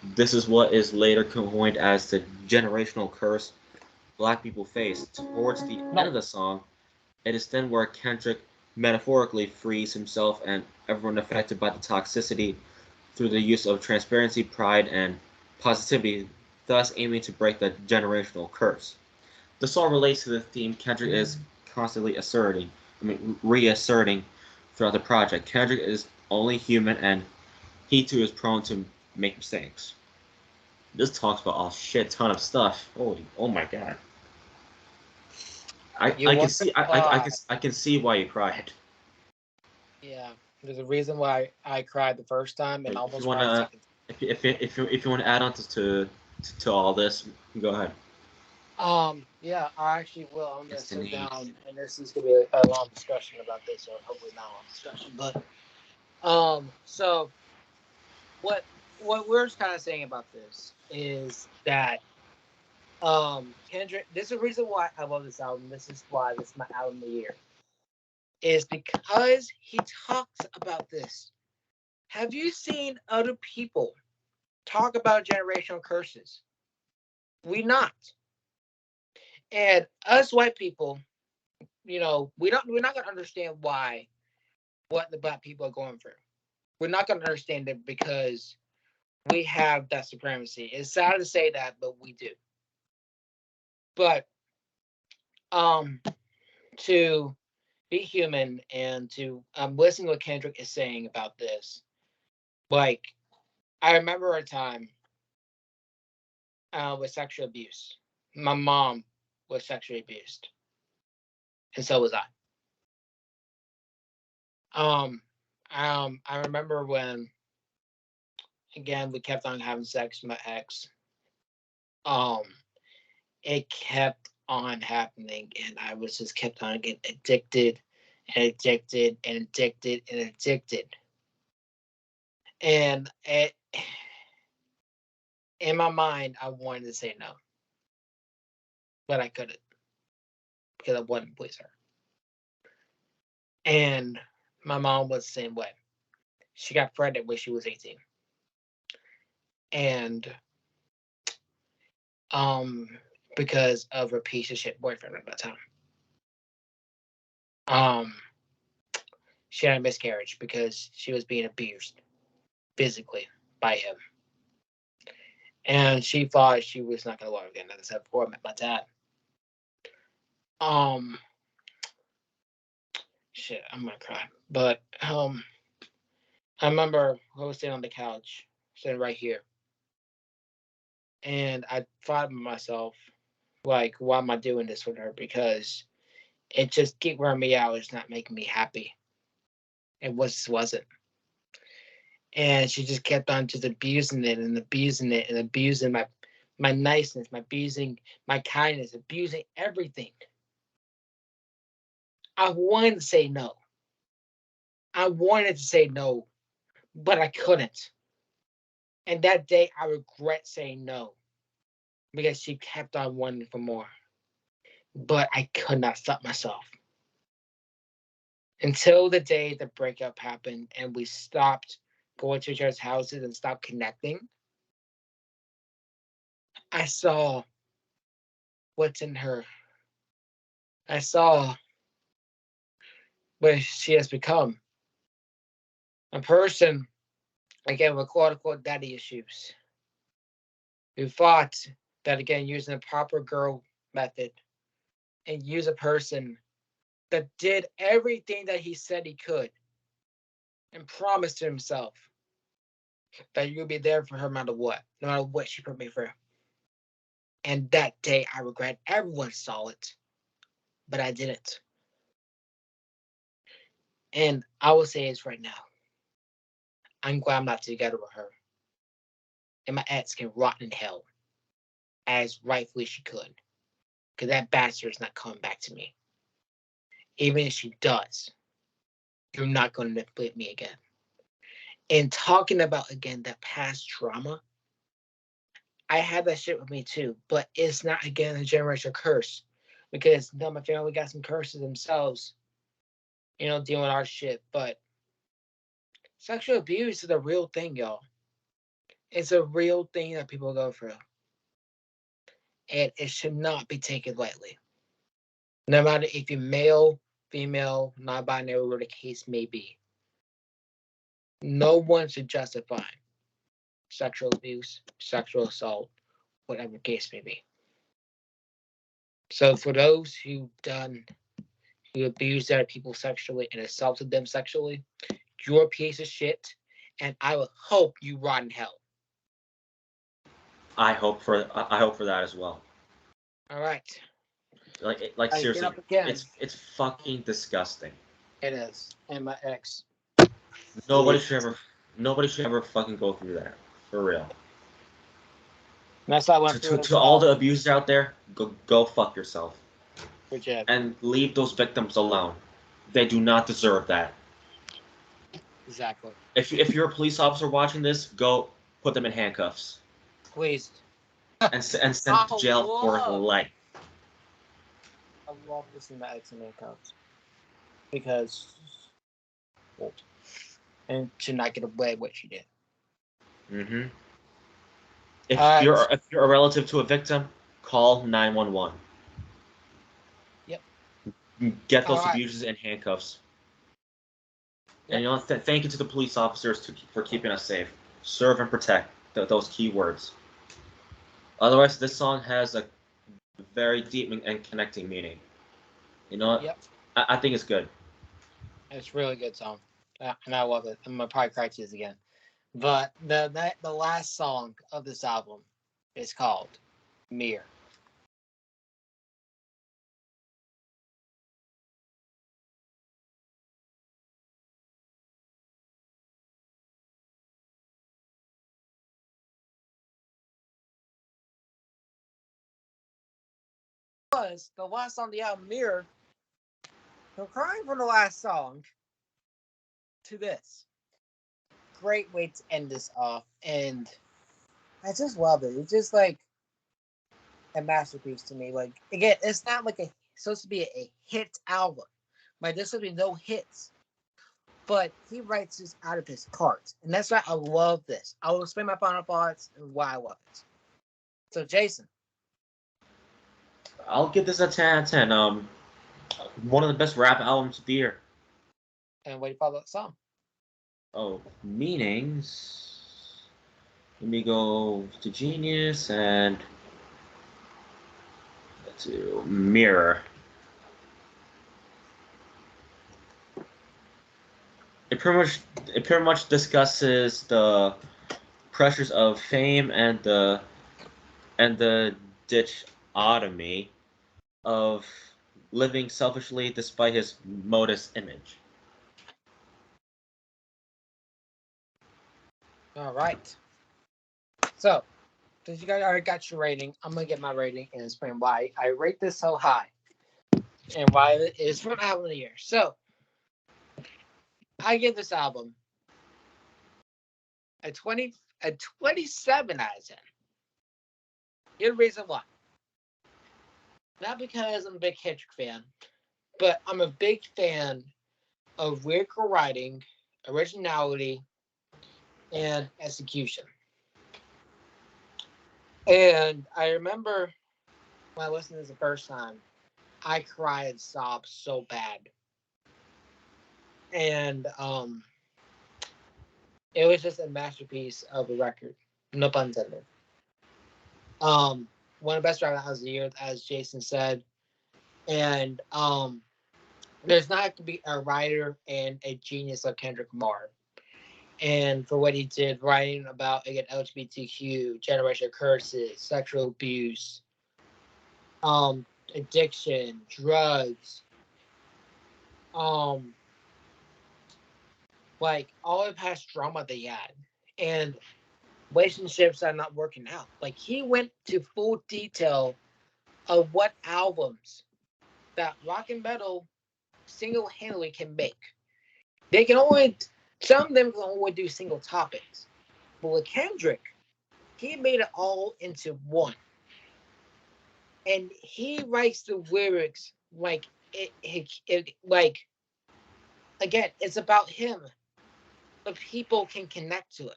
[SPEAKER 2] This is what is later coined as the generational curse black people face. Towards the end of the song, it is then where Kendrick metaphorically frees himself and everyone affected by the toxicity through the use of transparency, pride, and positivity, thus aiming to break the generational curse. The song relates to the theme Kendrick is constantly reasserting throughout the project. Kendrick is only human and he too is prone to make mistakes. This talks about a shit ton of stuff. Oh my god. I can see why you cried.
[SPEAKER 1] Yeah, there's a reason why I cried the first time and almost cried the second time.
[SPEAKER 2] If you want to add on to all this, go ahead.
[SPEAKER 1] Yeah, I actually will. I'm gonna sit down, and this is gonna be a long discussion about this, or hopefully not a long discussion. But so what we're kind of saying about this is that Kendrick. This is the reason why I love this album. This is why this is my album of the year. Is because he talks about this. Have you seen other people talk about generational curses? We not. And us white people, we're not gonna understand what the black people are going through. We're not gonna understand it because we have that supremacy. It's sad to say that, but we do. But to be human and to listen to what Kendrick is saying about this, like I remember a time with sexual abuse. My mom was sexually abused, and so was I. I remember when, again, we kept on having sex with my ex. It kept on happening, and I was just kept on getting addicted, and addicted, and addicted, and addicted. And in my mind, I wanted to say no, but I couldn't because I wanted to please her. And my mom was the same way. She got pregnant when she was 18. And because of her piece of shit boyfriend at that time. She had a miscarriage because she was being abused physically by him. And she thought she was not gonna love again. Like I said before, I met my dad. Shit, I'm gonna cry. But I remember I was sitting on the couch, sitting right here. And I thought to myself, like, why am I doing this with her? Because It just keep wearing me out. It's not making me happy. It wasn't. And she just kept on just abusing it and abusing it and abusing my niceness, my abusing my kindness, abusing everything. I wanted to say no. I wanted to say no, but I couldn't. And that day I regret saying no because she kept on wanting for more. But I could not stop myself. Until the day the breakup happened and we stopped going to each other's houses and stopped connecting, I saw what's in her. I saw what she has become. A person, again, with quote unquote daddy issues, who thought that, again, using the proper girl method and use a person that did everything that he said he could and promised to himself that you'll be there for her no matter what she put me through. And that day I regret everyone saw it, but I didn't. And I will say this right now. I'm glad I'm not together with her. And my ex can rot in hell, as rightfully she could. Because that bastard is not coming back to me. Even if she does, you're not going to manipulate me again. And talking about, again, that past trauma, I had that shit with me too. But it's not, again, a generational curse. Because my family got some curses themselves, dealing with our shit. But sexual abuse is a real thing, y'all. It's a real thing that people go through. And it should not be taken lightly. No matter if you're male, female, non-binary, whatever the case may be. No one should justify sexual abuse, sexual assault, whatever the case may be. So for those who abused other people sexually and assaulted them sexually, you're a piece of shit, and I would hope you rot in hell.
[SPEAKER 2] I hope for that as well.
[SPEAKER 1] All right.
[SPEAKER 2] Like seriously, it's fucking disgusting.
[SPEAKER 1] It is. And my ex.
[SPEAKER 2] Nobody should ever fucking go through that. For real.
[SPEAKER 1] That's what I went through.
[SPEAKER 2] To all the abusers out there, go fuck yourself.
[SPEAKER 1] Good job.
[SPEAKER 2] And leave those victims alone. They do not deserve that.
[SPEAKER 1] Exactly.
[SPEAKER 2] If you're a police officer watching this, go put them in handcuffs.
[SPEAKER 1] Please.
[SPEAKER 2] And send to jail for life.
[SPEAKER 1] I love to see my ex in handcuffs. Because and to not get away with what she did.
[SPEAKER 2] Mm-hmm. If you're a relative to a victim, call 911.
[SPEAKER 1] Yep.
[SPEAKER 2] Get those abusers in handcuffs. Yep. And thank you to the police officers for keeping us safe. Serve and protect. Those key words. Otherwise, this song has a very deep and connecting meaning. You know what?
[SPEAKER 1] Yep.
[SPEAKER 2] I think it's good.
[SPEAKER 1] It's a really good song. And I love it. I'm going to probably cry to this again. But the last song of this album is called Mirror. Was the last song on the album Mirror. So crying from the last song to this. Great way to end this off. And I just love it. It's just like a masterpiece to me. Like, again, it's not like supposed to be a hit album. Like, there's supposed to be no hits. But he writes this out of his heart. And that's why I love this. I will explain my final thoughts and why I love it. So, Jason.
[SPEAKER 2] I'll give this a 10 out of 10. One of the best rap albums of the year.
[SPEAKER 1] And what do you follow that song?
[SPEAKER 2] Oh, meanings. Let me go to Genius and to Mirror. It pretty much discusses the pressures of fame and the dichotomy of living selfishly despite his modest image.
[SPEAKER 1] All right. So, since you guys already got your rating, I'm gonna get my rating and explain why I rate this so high and why it is for album of the year. So, I give this album a 27 out of 10. Here's the reason why. Not because I'm a big Kendrick fan, but I'm a big fan of lyrical writing, originality, and execution. And I remember when I listened to this the first time, I cried and sobbed so bad. And it was just a masterpiece of a record. No pun intended. One of the best albums of the year, as Jason said. And there's not going to be a writer and a genius like Kendrick Lamar. And for what he did, writing about, again, LGBTQ, generational curses, sexual abuse, addiction, drugs, like all the past drama they had, and relationships that are not working out. Like he went to full detail of what albums that rock and metal single-handedly can make. They can only, some of them can only do single topics. But with Kendrick, he made it all into one. And he writes the lyrics like it like, again, it's about him. But people can connect to it.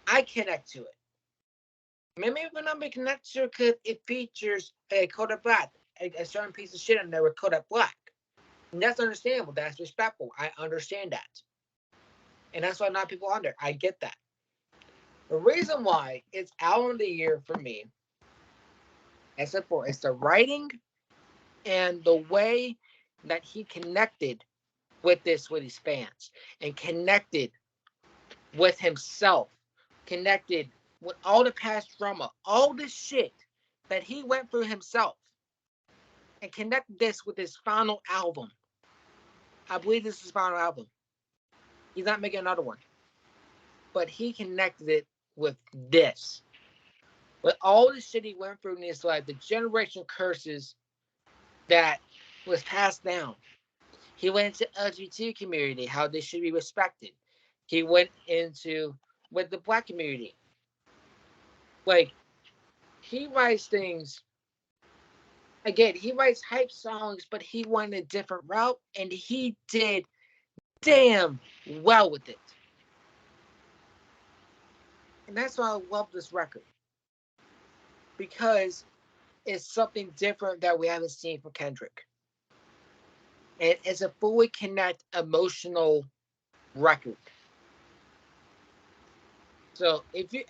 [SPEAKER 1] I connect to it. Maybe when I'm connected to it because it features a Kodak Black, a certain piece of shit in there with Kodak Black. And that's understandable. That's respectful. I understand that. And that's why not people on there. I get that. The reason why it's album of the year for me, except for it's the writing and the way that he connected with his fans and connected with himself, connected with all the past drama, all the shit that he went through himself, and connect this with his final album. I believe this is his final album. He's not making another one. But he connected it with this. With all the shit he went through in his life, the generational curses that was passed down. He went into LGBT community, how they should be respected. He went into with the black community. Like, he writes things. Again, he writes hype songs, but he went a different route, and he did damn well with it. And that's why I love this record. Because it's something different that we haven't seen from Kendrick. And it's a fully connect emotional record. So if you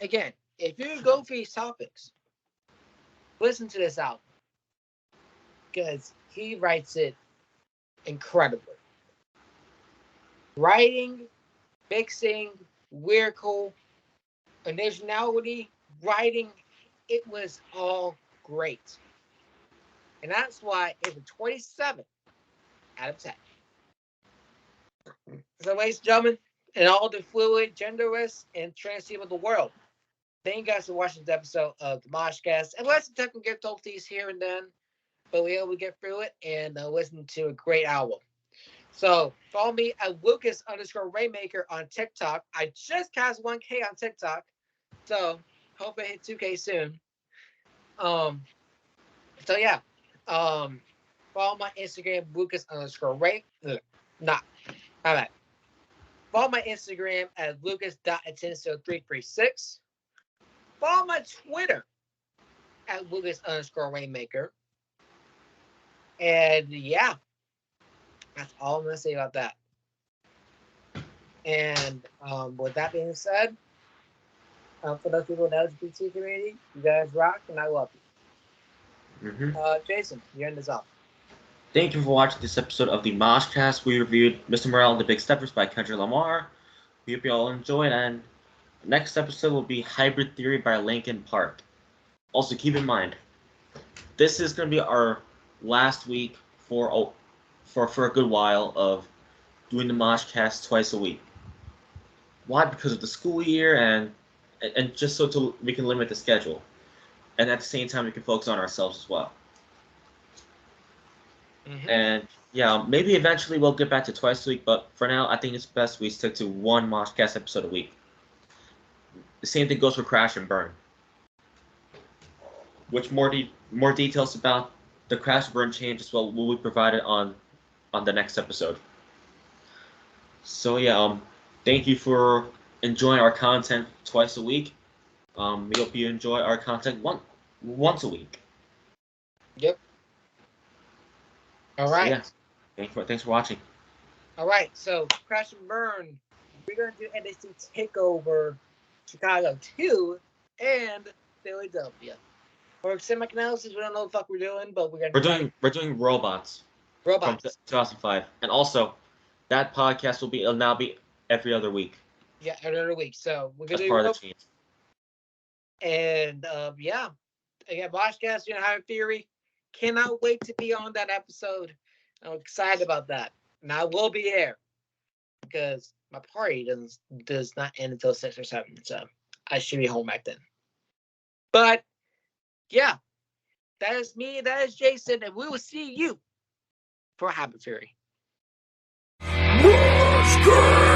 [SPEAKER 1] go for these topics, listen to this album. Because he writes it incredibly. Writing, mixing, lyrical, originality, writing, it was all great. And that's why it's a 27 out of 10. So, ladies and gentlemen, and all the fluid, genderless, and trans people of the world, thank you guys for watching this episode of the MoshCast. And let's technical difficulties here and then, but we able to get through it and listen to a great album. So follow me at Lucas_Rainmaker on TikTok. I just passed 1K on TikTok, so hope I hit 2K soon. So yeah, follow my Instagram Lucas_Ray. Not all right. Follow my Instagram at Lucas.Atencio336. Follow my Twitter at Lucas_Rainmaker. And yeah, that's all I'm gonna say about that. And with that being said, for those people in the LGBT community, you guys rock, and I love you. Jason, you end this off.
[SPEAKER 2] Thank you for watching this episode of the MoshCast. We reviewed Mr. Morale and the Big Steppers by Kendrick Lamar. We hope you all enjoyed, and next episode will be Hybrid Theory by Linkin Park. Also, keep in mind, this is going to be our last week for a good while of doing the MoshCast twice a week. Why? Because of the school year and just so we can limit the schedule, and at the same time we can focus on ourselves as well.
[SPEAKER 1] Mm-hmm.
[SPEAKER 2] And yeah, maybe eventually we'll get back to twice a week, but for now I think it's best we stick to one MoshCast episode a week. The same thing goes for Crash and Burn, which more details about the Crash and Burn change as well will be provided on the next episode. So yeah, thank you for enjoying our content twice a week. We hope you enjoy our content once a week.
[SPEAKER 1] Yep. All right.
[SPEAKER 2] So, yeah. Thanks for watching.
[SPEAKER 1] All right. So Crash and Burn. We're gonna do NXT Takeover Chicago 2 and Philadelphia. For cinematic analysis, we don't know what the fuck we're doing, but we're
[SPEAKER 2] doing robots.
[SPEAKER 1] Robots.
[SPEAKER 2] From 2005, and also that podcast will now be every other week.
[SPEAKER 1] Yeah, every other week. So we're gonna
[SPEAKER 2] do part of the change.
[SPEAKER 1] And yeah, again, MoshCast, Have a Theory. Cannot wait to be on that episode. I'm excited about that, and I will be there because my party does not end until 6 or 7, so I should be home back then. But yeah, that is me. That is Jason, and we will see you for Have a Theory. MoshCast!